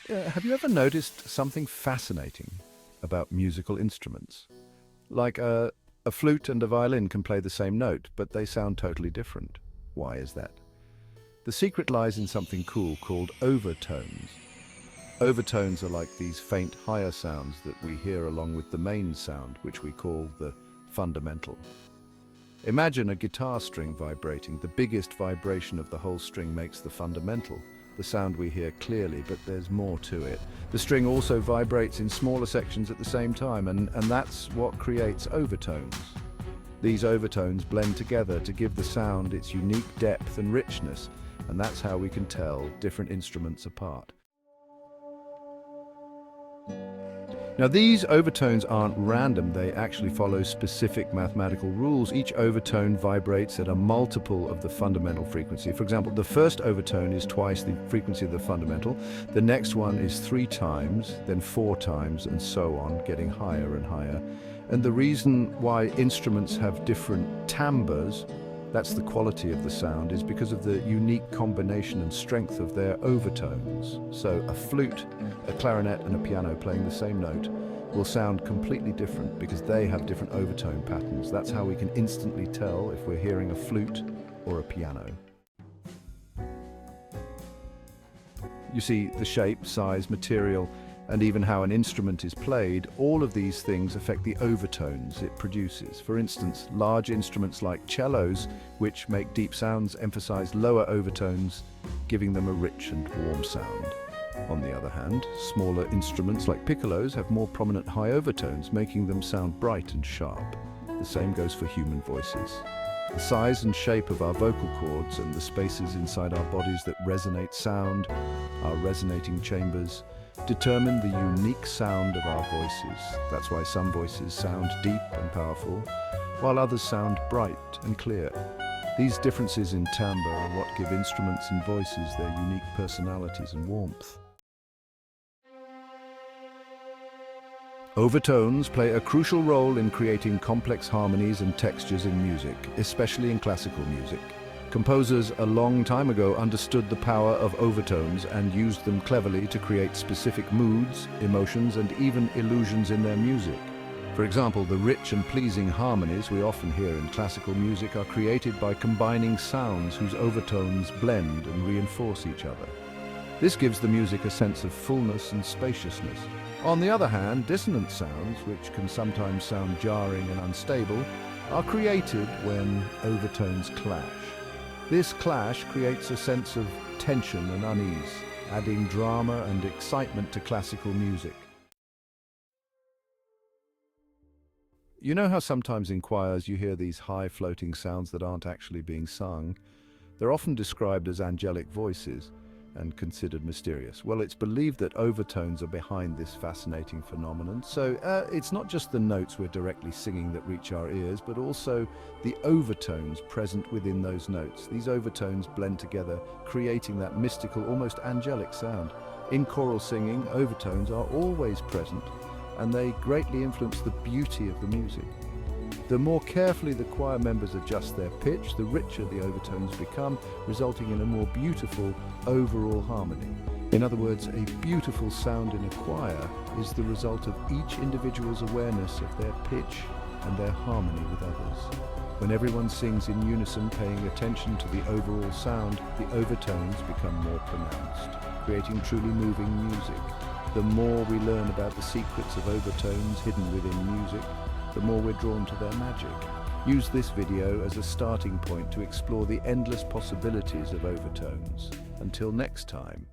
Have you ever noticed something fascinating about musical instruments? Like a flute and a violin can play the same note, but they sound totally different. Why is that? The secret lies in something cool called overtones. Overtones are like these faint higher sounds that we hear along with the main sound, which we call the fundamental. Imagine a guitar string vibrating. The biggest vibration of the whole string makes the fundamental, the sound we hear clearly, but there's more to it. The string also vibrates in smaller sections at the same time, and that's what creates overtones. These overtones blend together to give the sound its unique depth and richness, and that's how we can tell different instruments apart. Now, these overtones aren't random, they actually follow specific mathematical rules. Each overtone vibrates at a multiple of the fundamental frequency. For example, the first overtone is twice the frequency of the fundamental, the next one is 3 times, then 4 times, and so on, getting higher and higher. And the reason why instruments have different timbres, that's the quality of the sound, is because of the unique combination and strength of their overtones. So a flute, a clarinet and a piano playing the same note will sound completely different because they have different overtone patterns. That's how we can instantly tell if we're hearing a flute or a piano. You see, the shape, size, material, and even how an instrument is played, all of these things affect the overtones it produces. For instance, large instruments like cellos, which make deep sounds, emphasize lower overtones, giving them a rich and warm sound. On the other hand, smaller instruments like piccolos have more prominent high overtones, making them sound bright and sharp. The same goes for human voices. The size and shape of our vocal cords and the spaces inside our bodies that resonate sound, our resonating chambers, determine the unique sound of our voices. That's why some voices sound deep and powerful, while others sound bright and clear. These differences in timbre are what give instruments and voices their unique personalities and warmth. Overtones play a crucial role in creating complex harmonies and textures in music, especially in classical music. Composers a long time ago understood the power of overtones and used them cleverly to create specific moods, emotions, and even illusions in their music. For example, the rich and pleasing harmonies we often hear in classical music are created by combining sounds whose overtones blend and reinforce each other. This gives the music a sense of fullness and spaciousness. On the other hand, dissonant sounds, which can sometimes sound jarring and unstable, are created when overtones clash. This clash creates a sense of tension and unease, adding drama and excitement to classical music. You know how sometimes in choirs you hear these high-floating sounds that aren't actually being sung? They're often described as angelic voices and considered mysterious. Well, it's believed that overtones are behind this fascinating phenomenon. So it's not just the notes we're directly singing that reach our ears, but also the overtones present within those notes. These overtones blend together, creating that mystical, almost angelic sound. In choral singing, overtones are always present, and they greatly influence the beauty of the music. The more carefully the choir members adjust their pitch, the richer the overtones become, resulting in a more beautiful overall harmony. In other words, a beautiful sound in a choir is the result of each individual's awareness of their pitch and their harmony with others. When everyone sings in unison, paying attention to the overall sound, the overtones become more pronounced, creating truly moving music. The more we learn about the secrets of overtones hidden within music, the more we're drawn to their magic. Use this video as a starting point to explore the endless possibilities of overtones. Until next time.